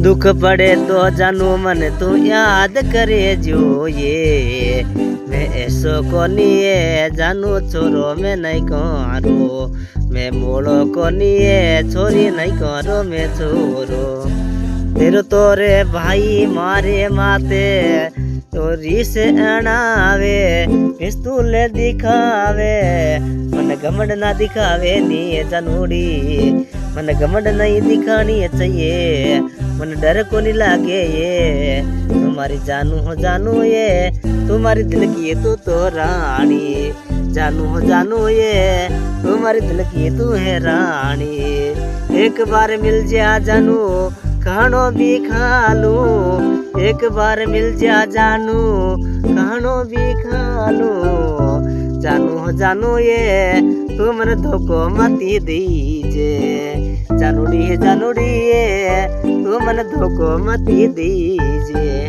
दुख पड़े तो जानू मन तू याद करे जो ये मैं ऐसो कोनिए जानू छोरो मैं नहीं करो मैं मोड़ो कोनिए छोरी नहीं करो मैं छोरो तेरो तोरे भाई मारे माते तोरी से अणावे पिस्तूले दिखावे मन घमंड ना दिखावे नी जानूड़ी मन घमंड नहीं दिखानी चाहिए मन डर को नहीं लागे ये तुम्हारी जानू ये तुम्हारी दिल की तो रानी जानू ये तुम्हारी दिल की तू है रानी एक बार मिल जा जानू खानो भी खा लूं एक बार मिल जा जानू खानो भी खा लूं जानू ये तू मन धोखो मती दीजे जानूड़ी ये तू मन धोखो मती दीजे।